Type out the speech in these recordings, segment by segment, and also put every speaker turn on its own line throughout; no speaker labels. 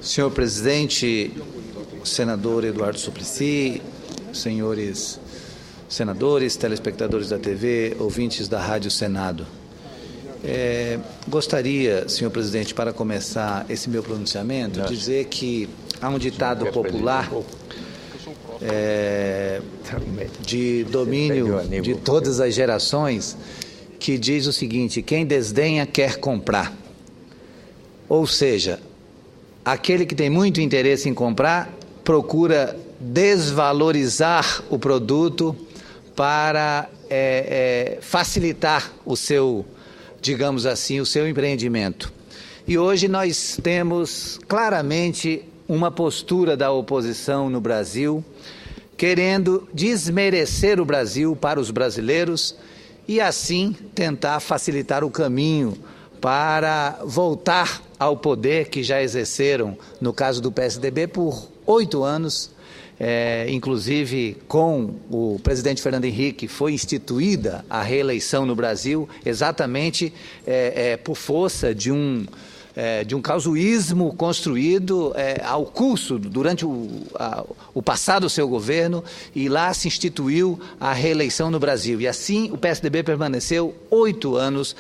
Senhor presidente, senador Eduardo Suplicy, senhores senadores, telespectadores da TV, ouvintes da Rádio Senado. Gostaria, senhor presidente, para começar esse meu pronunciamento, dizer que há um ditado popular de domínio de todas as gerações que diz o seguinte: quem desdenha quer comprar. Ou seja, aquele que tem muito interesse em comprar procura desvalorizar o produto para facilitar o seu, digamos assim, o seu empreendimento. E hoje nós temos claramente uma postura da oposição no Brasil, querendo desmerecer o Brasil para os brasileiros e assim tentar facilitar o caminho para voltar ao poder que já exerceram, no caso do PSDB, por 8 anos, inclusive com o presidente Fernando Henrique, foi instituída a reeleição no Brasil exatamente por força de um casuísmo construído ao curso durante o passado seu governo, e lá se instituiu a reeleição no Brasil. E assim o PSDB permaneceu 8 anos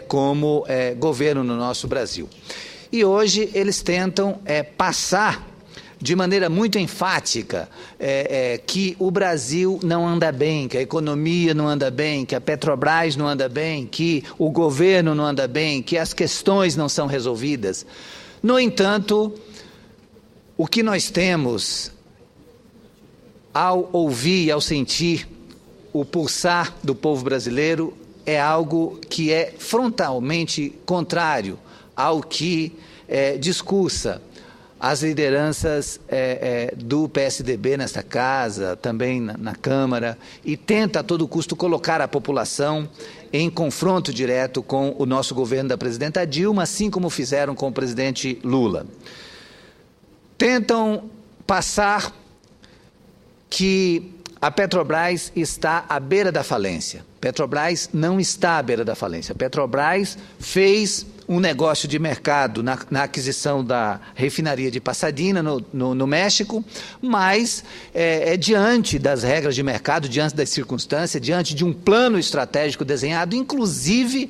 como governo no nosso Brasil. E hoje eles tentam passar de maneira muito enfática que o Brasil não anda bem, que a economia não anda bem, que a Petrobras não anda bem, que o governo não anda bem, que as questões não são resolvidas. No entanto, o que nós temos ao ouvir, ao sentir o pulsar do povo brasileiro é algo que é frontalmente contrário ao que discursa as lideranças do PSDB nesta casa, também na Câmara, e tenta a todo custo colocar a população em confronto direto com o nosso governo da presidenta Dilma, assim como fizeram com o presidente Lula. Tentam passar que a Petrobras está à beira da falência. Petrobras não está à beira da falência. Petrobras fez um negócio de mercado na aquisição da refinaria de Pasadena, no México, mas diante das regras de mercado, diante das circunstâncias, diante de um plano estratégico desenhado, inclusive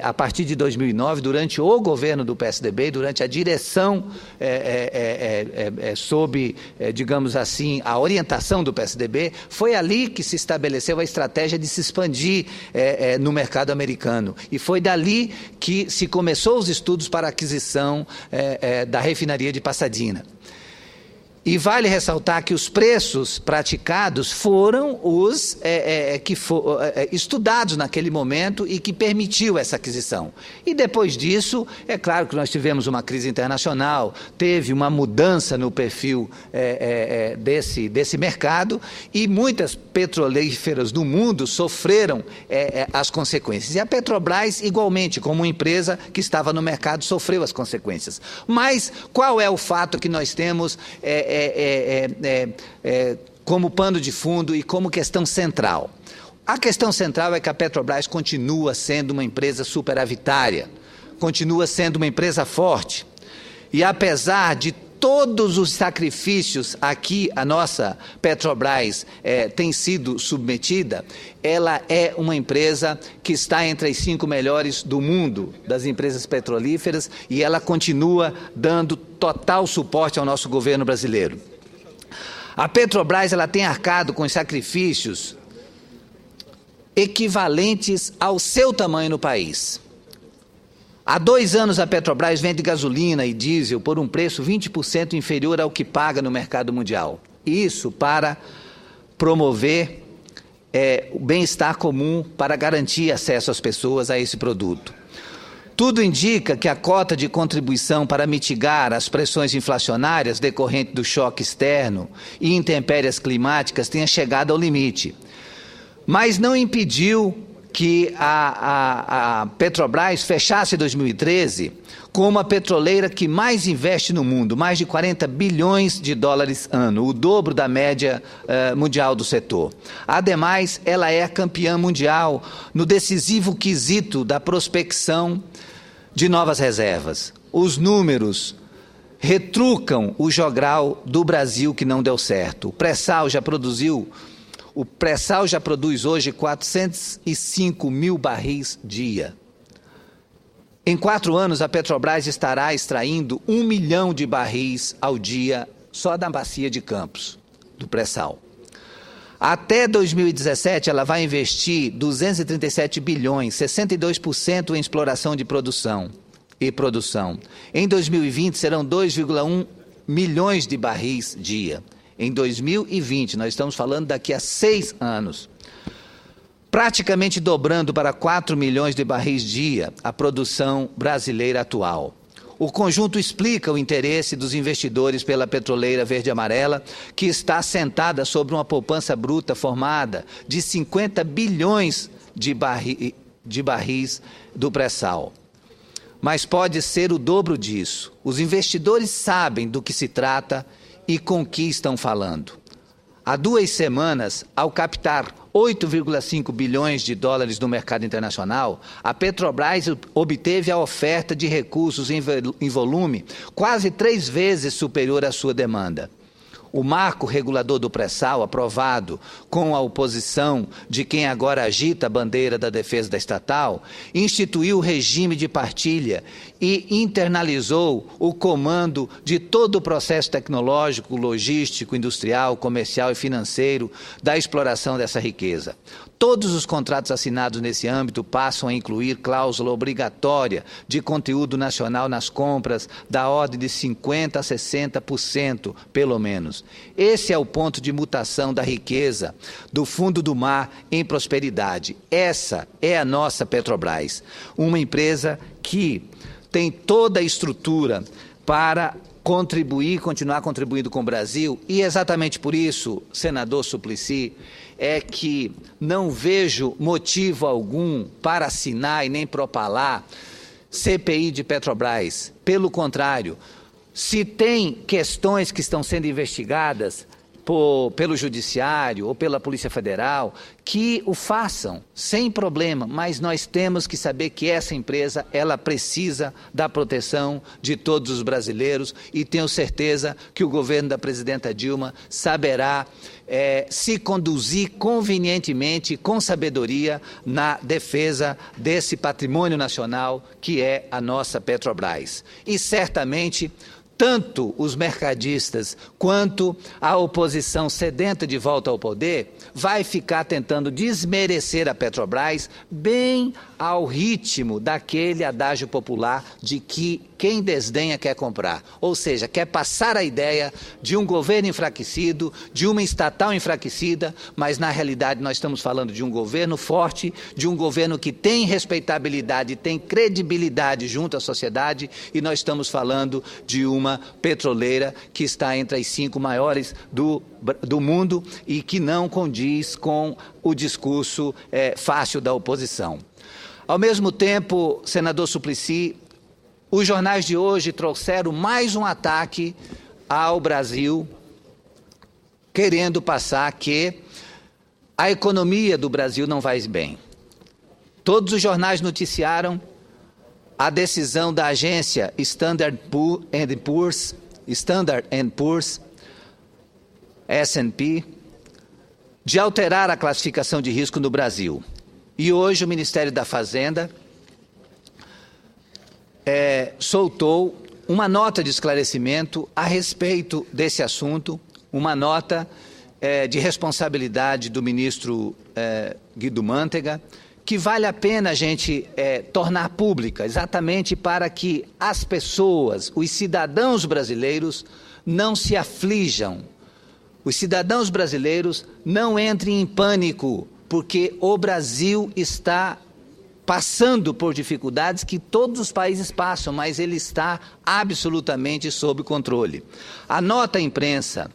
a partir de 2009, durante o governo do PSDB, durante a direção sob, digamos assim, a orientação do PSDB, foi ali que se estabeleceu a estratégia de se expandir no mercado americano. E foi dali que se começou os estudos para a aquisição da refinaria de Pasadena. E vale ressaltar que os preços praticados foram os estudados naquele momento e que permitiu essa aquisição. E depois disso, é claro que nós tivemos uma crise internacional, teve uma mudança no perfil desse mercado, e muitas petrolíferas do mundo sofreram as consequências. E a Petrobras, igualmente, como uma empresa que estava no mercado, sofreu as consequências. Mas qual é o fato que nós temos como pano de fundo e como questão central? A questão central é que a Petrobras continua sendo uma empresa superavitária, continua sendo uma empresa forte, e apesar de todos os sacrifícios a que a nossa Petrobras tem sido submetida, ela é uma empresa que está entre as 5 melhores do mundo das empresas petrolíferas, e ela continua dando total suporte ao nosso governo brasileiro. A Petrobras ela tem arcado com sacrifícios equivalentes ao seu tamanho no país. Há 2 anos a Petrobras vende gasolina e diesel por um preço 20% inferior ao que paga no mercado mundial. Isso para promover o bem-estar comum, para garantir acesso às pessoas a esse produto. Tudo indica que a cota de contribuição para mitigar as pressões inflacionárias decorrentes do choque externo e intempéries climáticas tenha chegado ao limite. Mas não impediu que a Petrobras fechasse 2013 como a petroleira que mais investe no mundo, mais de 40 bilhões de dólares ano, o dobro da média mundial do setor. Ademais, ela é a campeã mundial no decisivo quesito da prospecção de novas reservas. Os números retrucam o jogral do Brasil que não deu certo. O pré-sal já produz hoje 405 mil barris dia. Em 4 anos, a Petrobras estará extraindo 1 milhão de barris ao dia só da bacia de Campos, do pré-sal. Até 2017, ela vai investir 237 bilhões, 62% em exploração de produção e produção. Em 2020, serão 2,1 milhões de barris dia. Em 2020, nós estamos falando daqui a 6 anos. Praticamente dobrando para 4 milhões de barris dia a produção brasileira atual. O conjunto explica o interesse dos investidores pela petroleira verde-amarela, que está assentada sobre uma poupança bruta formada de 50 bilhões de barris do pré-sal. Mas pode ser o dobro disso. Os investidores sabem do que se trata e com que estão falando. Há 2 semanas, ao captar 8,5 bilhões de dólares no mercado internacional, a Petrobras obteve a oferta de recursos em volume quase 3 vezes superior à sua demanda. O marco regulador do pré-sal, aprovado com a oposição de quem agora agita a bandeira da defesa da estatal, instituiu o regime de partilha e internalizou o comando de todo o processo tecnológico, logístico, industrial, comercial e financeiro da exploração dessa riqueza. Todos os contratos assinados nesse âmbito passam a incluir cláusula obrigatória de conteúdo nacional nas compras da ordem de 50% a 60%, pelo menos. Esse é o ponto de mutação da riqueza do fundo do mar em prosperidade. Essa é a nossa Petrobras, uma empresa que tem toda a estrutura para continuar contribuindo com o Brasil, e exatamente por isso, senador Suplicy, é que não vejo motivo algum para assinar e nem propalar CPI de Petrobras. Pelo contrário, se tem questões que estão sendo investigadas pelo Judiciário ou pela Polícia Federal, que o façam, sem problema, mas nós temos que saber que essa empresa, ela precisa da proteção de todos os brasileiros, e tenho certeza que o governo da presidenta Dilma saberá se conduzir convenientemente, com sabedoria, na defesa desse patrimônio nacional que é a nossa Petrobras. E certamente tanto os mercadistas quanto a oposição sedenta de volta ao poder vai ficar tentando desmerecer a Petrobras, bem ao ritmo daquele adágio popular de que quem desdenha quer comprar. Ou seja, quer passar a ideia de um governo enfraquecido, de uma estatal enfraquecida, mas na realidade nós estamos falando de um governo forte, de um governo que tem respeitabilidade, tem credibilidade junto à sociedade, e nós estamos falando de uma petroleira que está entre as 5 maiores do mundo e que não condiz com o discurso fácil da oposição. Ao mesmo tempo, senador Suplicy, os jornais de hoje trouxeram mais um ataque ao Brasil, querendo passar que a economia do Brasil não vai bem. Todos os jornais noticiaram a decisão da agência Standard Poor's, S&P, de alterar a classificação de risco no Brasil. E hoje o Ministério da Fazenda soltou uma nota de esclarecimento a respeito desse assunto, uma nota de responsabilidade do ministro Guido Mantega, que vale a pena a gente tornar pública, exatamente para que as pessoas, os cidadãos brasileiros, não se aflijam. Os cidadãos brasileiros não entrem em pânico, porque o Brasil está passando por dificuldades que todos os países passam, mas ele está absolutamente sob controle. A nota à imprensa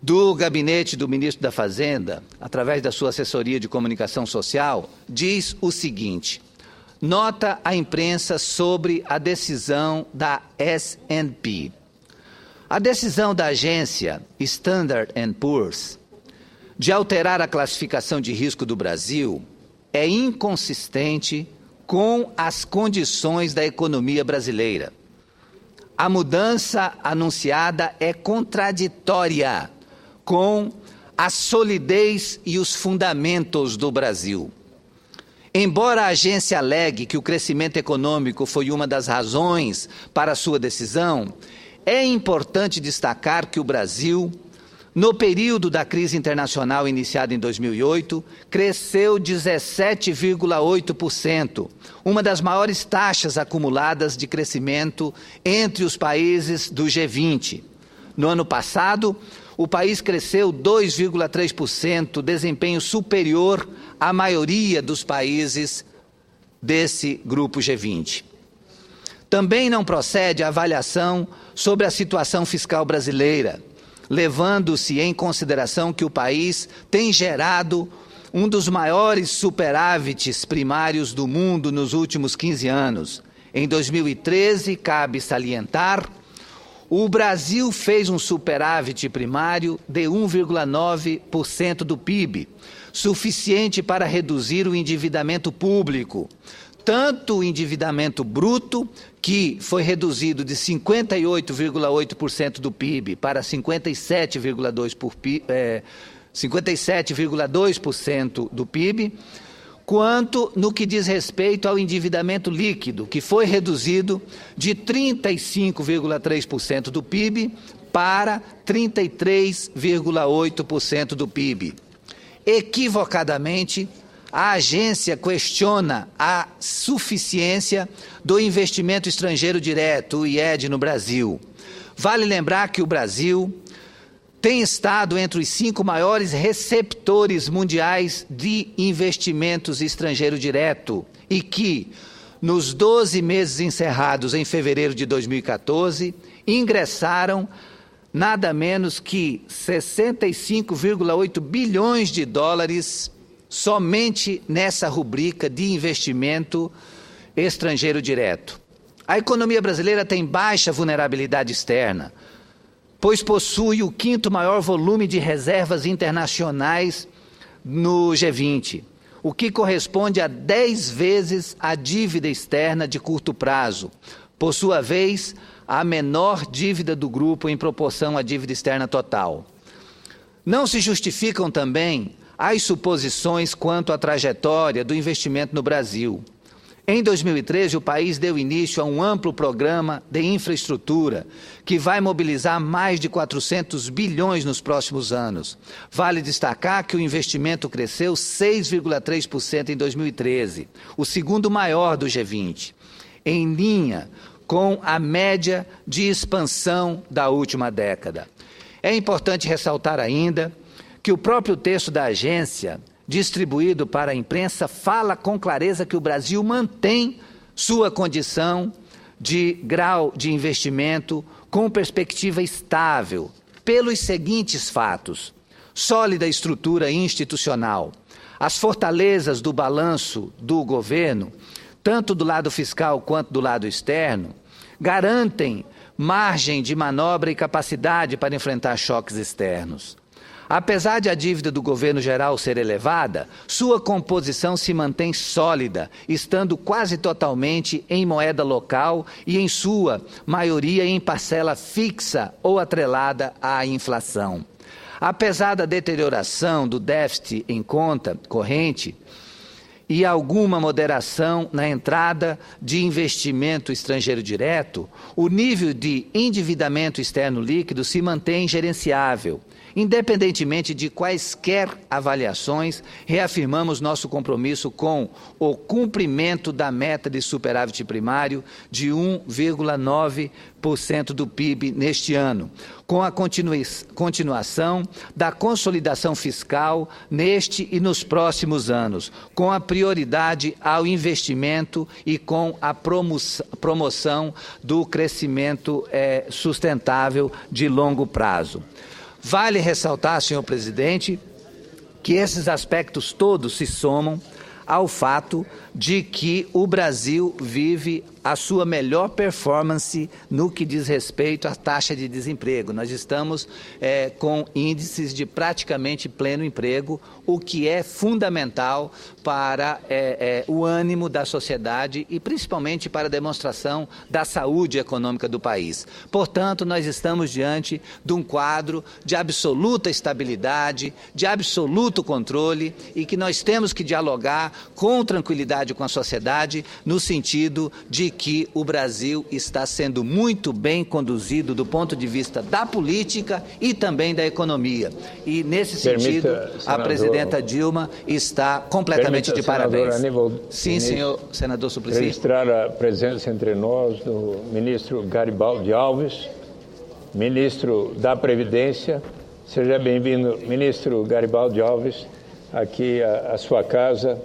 do gabinete do ministro da Fazenda, através da sua assessoria de comunicação social, diz o seguinte: nota à imprensa sobre a decisão da S&P. A decisão da agência Standard & Poor's de alterar a classificação de risco do Brasil é inconsistente com as condições da economia brasileira. a mudança anunciada é contraditória com a solidez e os fundamentos do Brasil. Embora a agência alegue que o crescimento econômico foi uma das razões para a sua decisão, é importante destacar que o Brasil, no período da crise internacional iniciada em 2008, cresceu 17,8%, uma das maiores taxas acumuladas de crescimento entre os países do G20. No ano passado, o país cresceu 2,3%, desempenho superior à maioria dos países desse grupo G20. Também não procede a avaliação sobre a situação fiscal brasileira, levando-se em consideração que o país tem gerado um dos maiores superávites primários do mundo nos últimos 15 anos. Em 2013, cabe salientar, o Brasil fez um superávit primário de 1,9% do PIB, suficiente para reduzir o endividamento público, tanto o endividamento bruto, que foi reduzido de 58,8% do PIB para 57,2% do PIB, quanto no que diz respeito ao endividamento líquido, que foi reduzido de 35,3% do PIB para 33,8% do PIB. Equivocadamente, a agência questiona a suficiência do investimento estrangeiro direto, o IED, no Brasil. Vale lembrar que o Brasil tem estado entre os 5 maiores receptores mundiais de investimentos estrangeiro direto e que, nos 12 meses encerrados em fevereiro de 2014, ingressaram nada menos que 65,8 bilhões de dólares somente nessa rubrica de investimento estrangeiro direto. A economia brasileira tem baixa vulnerabilidade externa, pois possui o 5º maior volume de reservas internacionais no G20, o que corresponde a 10 vezes a dívida externa de curto prazo, por sua vez, a menor dívida do grupo em proporção à dívida externa total. Não se justificam também as suposições quanto à trajetória do investimento no Brasil. Em 2013, o país deu início a um amplo programa de infraestrutura que vai mobilizar mais de 400 bilhões nos próximos anos. Vale destacar que o investimento cresceu 6,3% em 2013, o segundo maior do G20, em linha com a média de expansão da última década. É importante ressaltar ainda que o próprio texto da agência, distribuído para a imprensa, fala com clareza que o Brasil mantém sua condição de grau de investimento com perspectiva estável, pelos seguintes fatos: sólida estrutura institucional, as fortalezas do balanço do governo, tanto do lado fiscal quanto do lado externo, garantem margem de manobra e capacidade para enfrentar choques externos. Apesar de a dívida do governo geral ser elevada, sua composição se mantém sólida, estando quase totalmente em moeda local e, em sua maioria, em parcela fixa ou atrelada à inflação. Apesar da deterioração do déficit em conta corrente e alguma moderação na entrada de investimento estrangeiro direto, o nível de endividamento externo líquido se mantém gerenciável. Independentemente de quaisquer avaliações, reafirmamos nosso compromisso com o cumprimento da meta de superávit primário de 1,9% do PIB neste ano, com a continuação da consolidação fiscal neste e nos próximos anos, com a prioridade ao investimento e com a promoção do crescimento sustentável de longo prazo. Vale ressaltar, senhor presidente, que esses aspectos todos se somam ao fato de que o Brasil vive a sua melhor performance no que diz respeito à taxa de desemprego. Nós estamos com índices de praticamente pleno emprego, o que é fundamental para o ânimo da sociedade e principalmente para a demonstração da saúde econômica do país. Portanto, nós estamos diante de um quadro de absoluta estabilidade, de absoluto controle e que nós temos que dialogar com tranquilidade com a sociedade no sentido de que o Brasil está sendo muito bem conduzido do ponto de vista da política e também da economia. E, nesse sentido, a presidenta Dilma está completamente de parabéns. Sim, senhor senador Suplicy.
Registrar a presença entre nós do ministro Garibaldi Alves, ministro da Previdência. Seja bem-vindo, ministro Garibaldi Alves, aqui à sua casa,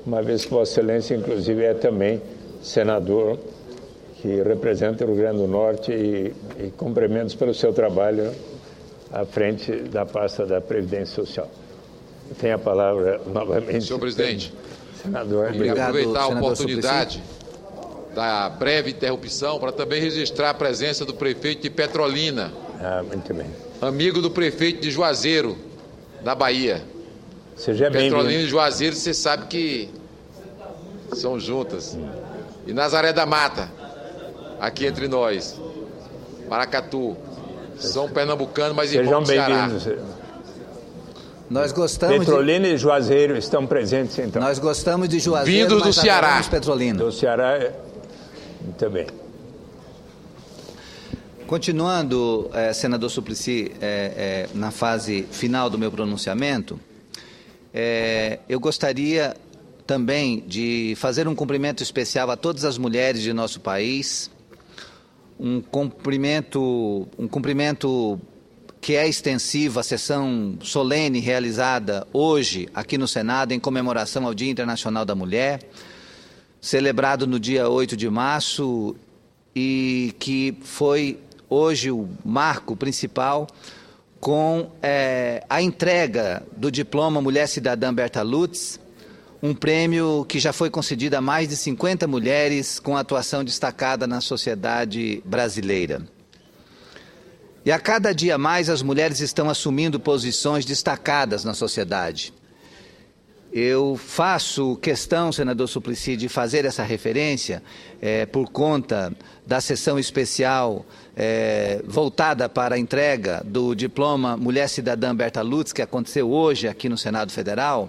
uma vez que Vossa Excelência, inclusive, é também senador que representa o Rio Grande do Norte e cumprimentos pelo seu trabalho à frente da pasta da Previdência Social. Tem a palavra novamente.
Senhor presidente,
senador.
eu queria aproveitar a oportunidade da breve interrupção para também registrar a presença do prefeito de Petrolina.
Muito bem.
Amigo do prefeito de Juazeiro, da Bahia.
Seja bem-vindo.
Petrolina e Juazeiro, você sabe que são juntas. E Nazaré da Mata, aqui entre nós. Maracatu. São pernambucanos, mas irmãos do Ceará.
Sejam bem-vindos.
Nós gostamos
Petrolina e Juazeiro estão presentes, então.
Nós gostamos de Juazeiro,
Vindos do
mas
Ceará.
adoramos Petrolina.
Do Ceará, muito bem.
Continuando, senador Suplicy, na fase final do meu pronunciamento, eu gostaria também de fazer um cumprimento especial a todas as mulheres de nosso país, um cumprimento que é extensivo à sessão solene realizada hoje aqui no Senado em comemoração ao Dia Internacional da Mulher, celebrado no dia 8 de março e que foi hoje o marco principal com a entrega do diploma Mulher Cidadã Berta Lutz, um prêmio que já foi concedido a mais de 50 mulheres com atuação destacada na sociedade brasileira. E a cada dia mais as mulheres estão assumindo posições destacadas na sociedade. Eu faço questão, senador Suplicy, de fazer essa referência por conta da sessão especial voltada para a entrega do diploma Mulher Cidadã Berta Lutz, que aconteceu hoje aqui no Senado Federal,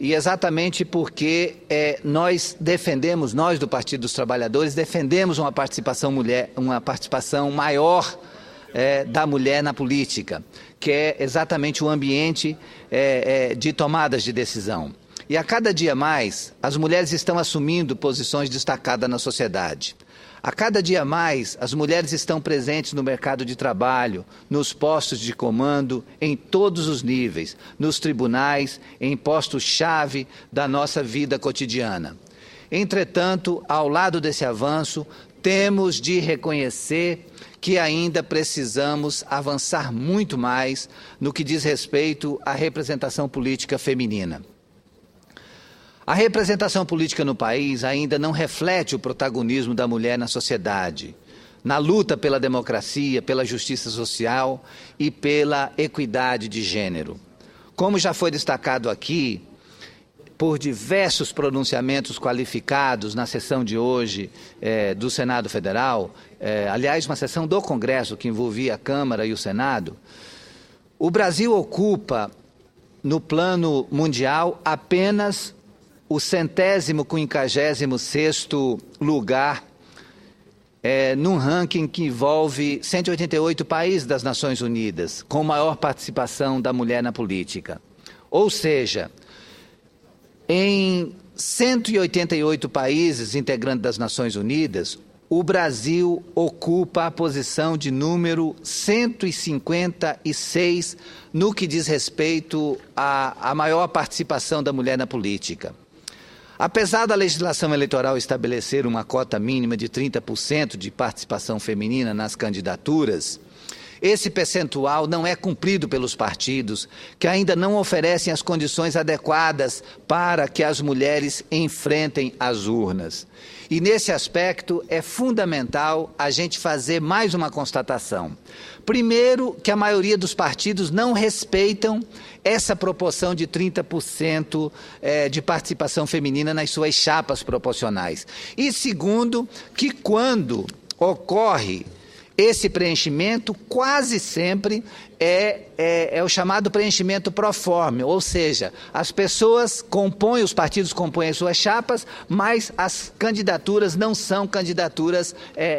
e exatamente porque nós do Partido dos Trabalhadores, defendemos uma participação maior da mulher na política, que é exatamente o ambiente de tomadas de decisão. E a cada dia mais, as mulheres estão assumindo posições destacadas na sociedade. A cada dia mais, as mulheres estão presentes no mercado de trabalho, nos postos de comando, em todos os níveis, nos tribunais, em postos-chave da nossa vida cotidiana. Entretanto, ao lado desse avanço, temos de reconhecer que ainda precisamos avançar muito mais no que diz respeito à representação política feminina. A representação política no país ainda não reflete o protagonismo da mulher na sociedade, na luta pela democracia, pela justiça social e pela equidade de gênero. Como já foi destacado aqui, por diversos pronunciamentos qualificados na sessão de hoje do Senado Federal, aliás, uma sessão do Congresso que envolvia a Câmara e o Senado, o Brasil ocupa, no plano mundial, apenas o 156º lugar num ranking que envolve 188 países das Nações Unidas, com maior participação da mulher na política. Ou seja, em 188 países integrantes das Nações Unidas, o Brasil ocupa a posição de número 156 no que diz respeito à maior participação da mulher na política. Apesar da legislação eleitoral estabelecer uma cota mínima de 30% de participação feminina nas candidaturas, Esse percentual não é cumprido pelos partidos, que ainda não oferecem as condições adequadas para que as mulheres enfrentem as urnas. E nesse aspecto é fundamental a gente fazer mais uma constatação. Primeiro, que a maioria dos partidos não respeitam essa proporção de 30% de participação feminina nas suas chapas proporcionais. E segundo, que quando ocorre esse preenchimento, quase sempre é o chamado preenchimento proforme, ou seja, as pessoas compõem, os partidos compõem as suas chapas, mas as candidaturas não são candidaturas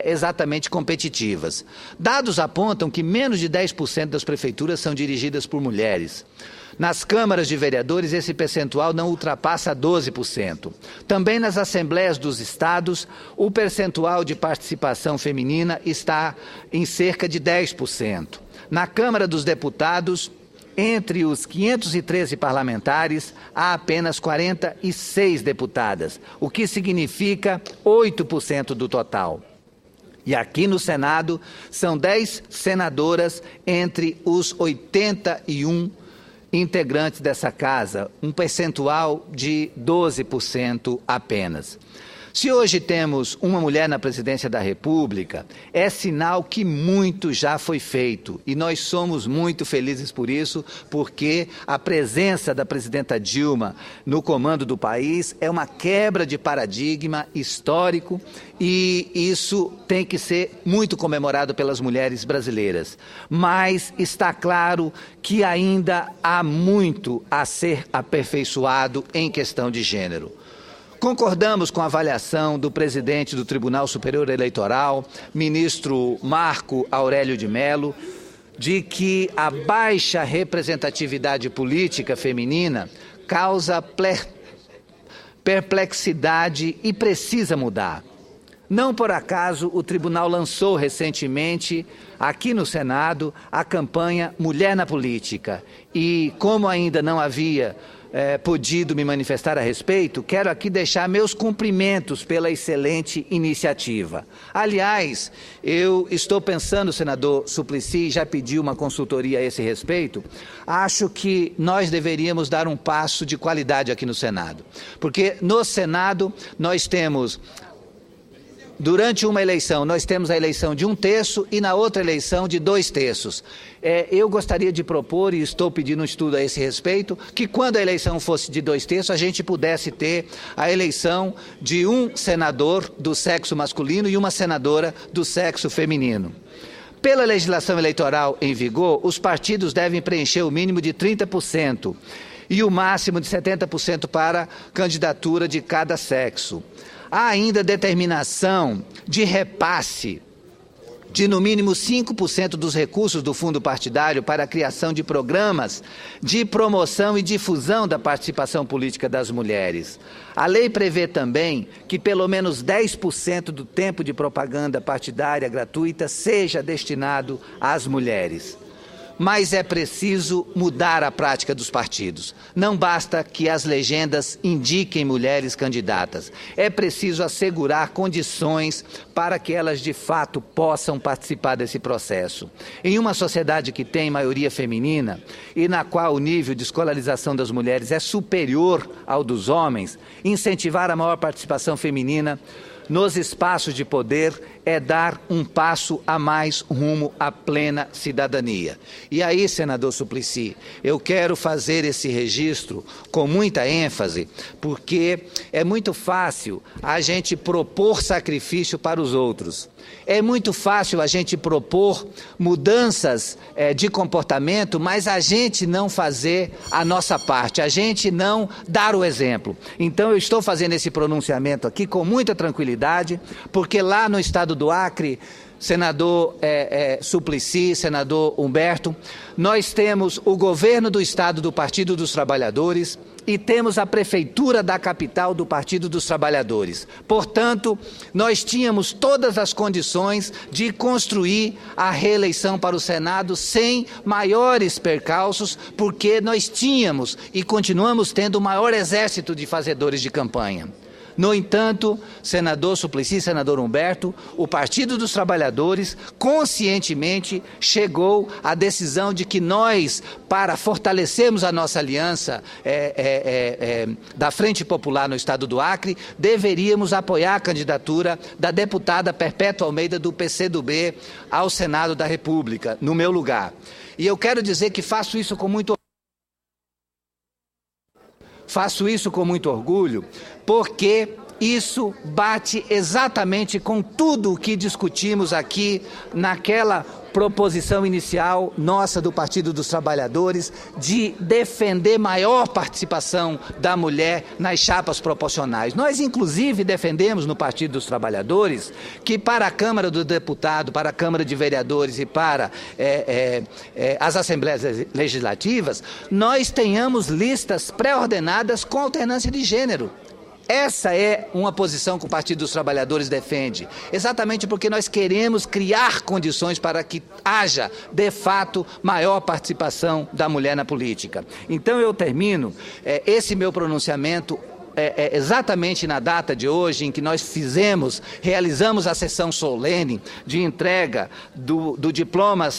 exatamente competitivas. Dados apontam que menos de 10% das prefeituras são dirigidas por mulheres. Nas câmaras de vereadores, esse percentual não ultrapassa 12%. Também nas assembleias dos estados, o percentual de participação feminina está em cerca de 10%. Na Câmara dos Deputados, entre os 513 parlamentares, há apenas 46 deputadas, o que significa 8% do total. E aqui no Senado, são 10 senadoras entre os 81 integrantes dessa casa, um percentual de 12% apenas. Se hoje temos uma mulher na presidência da República, é sinal que muito já foi feito. E nós somos muito felizes por isso, porque a presença da presidenta Dilma no comando do país é uma quebra de paradigma histórico e isso tem que ser muito comemorado pelas mulheres brasileiras. Mas está claro que ainda há muito a ser aperfeiçoado em questão de gênero. Concordamos com a avaliação do presidente do Tribunal Superior Eleitoral, ministro Marco Aurélio de Mello, de que a baixa representatividade política feminina causa perplexidade e precisa mudar. Não por acaso o tribunal lançou recentemente, aqui no Senado, a campanha Mulher na Política. E como ainda não havia podido me manifestar a respeito, quero aqui deixar meus cumprimentos pela excelente iniciativa. Aliás, eu estou pensando, senador Suplicy, já pedi uma consultoria a esse respeito, acho que nós deveríamos dar um passo de qualidade aqui no Senado. Porque no Senado nós temos... Durante uma eleição, nós temos a eleição de 1/3 e na outra eleição de 2/3. Eu gostaria de propor, e estou pedindo um estudo a esse respeito, que quando a eleição fosse de 2/3, a gente pudesse ter a eleição de um senador do sexo masculino e uma senadora do sexo feminino. Pela legislação eleitoral em vigor, os partidos devem preencher o mínimo de 30% e o máximo de 70% para candidatura de cada sexo. Há ainda determinação de repasse de no mínimo 5% dos recursos do fundo partidário para a criação de programas de promoção e difusão da participação política das mulheres. A lei prevê também que pelo menos 10% do tempo de propaganda partidária gratuita seja destinado às mulheres. Mas é preciso mudar a prática dos partidos. Não basta que as legendas indiquem mulheres candidatas. É preciso assegurar condições para que elas, de fato, possam participar desse processo. Em uma sociedade que tem maioria feminina e na qual o nível de escolarização das mulheres é superior ao dos homens, incentivar a maior participação feminina nos espaços de poder é dar um passo a mais rumo à plena cidadania. E aí, senador Suplicy, eu quero fazer esse registro com muita ênfase, porque é muito fácil a gente propor sacrifício para os outros. É muito fácil a gente propor mudanças de comportamento, mas a gente não fazer a nossa parte, a gente não dar o exemplo. Então eu estou fazendo esse pronunciamento aqui com muita tranquilidade, porque lá no estado do Acre, senador Suplicy, senador Humberto, nós temos o governo do estado do Partido dos Trabalhadores e temos a prefeitura da capital do Partido dos Trabalhadores. Portanto, nós tínhamos todas as condições de construir a reeleição para o Senado sem maiores percalços, porque nós tínhamos e continuamos tendo o maior exército de fazedores de campanha. No entanto, senador Suplicy, senador Humberto, o Partido dos Trabalhadores conscientemente chegou à decisão de que nós, para fortalecermos a nossa aliança da Frente Popular no estado do Acre, deveríamos apoiar a candidatura da deputada Perpétua Almeida do PCdoB ao Senado da República, no meu lugar. E eu quero dizer que faço isso com muito orgulho, porque isso bate exatamente com tudo o que discutimos aqui naquela proposição inicial nossa do Partido dos Trabalhadores de defender maior participação da mulher nas chapas proporcionais. Nós, inclusive, defendemos no Partido dos Trabalhadores que para a Câmara do Deputado, para a Câmara de Vereadores e para as Assembleias Legislativas, nós tenhamos listas pré-ordenadas com alternância de gênero. Essa é uma posição que o Partido dos Trabalhadores defende, exatamente porque nós queremos criar condições para que haja, de fato, maior participação da mulher na política. Então eu termino esse meu pronunciamento exatamente na data de hoje, em que nós realizamos a sessão solene de entrega do diploma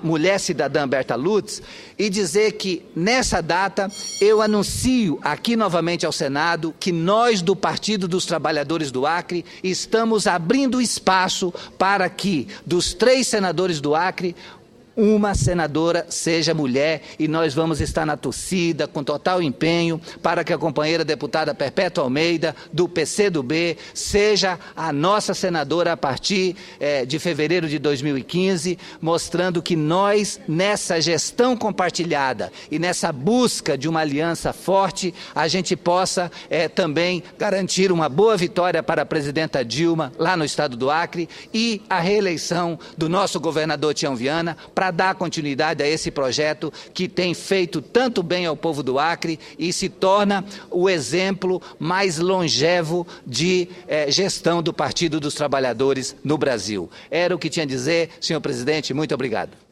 Mulher Cidadã Berta Lutz, e dizer que, nessa data, eu anuncio aqui novamente ao Senado que nós, do Partido dos Trabalhadores do Acre, estamos abrindo espaço para que, dos 3 senadores do Acre, uma senadora seja mulher, e nós vamos estar na torcida com total empenho para que a companheira deputada Perpétua Almeida, do PCdoB, seja a nossa senadora a partir de fevereiro de 2015, mostrando que nós, nessa gestão compartilhada e nessa busca de uma aliança forte, a gente possa também garantir uma boa vitória para a presidenta Dilma, lá no estado do Acre, e a reeleição do nosso governador Tião Viana, para dar continuidade a esse projeto que tem feito tanto bem ao povo do Acre e se torna o exemplo mais longevo de gestão do Partido dos Trabalhadores no Brasil. Era o que tinha a dizer, senhor presidente, muito obrigado.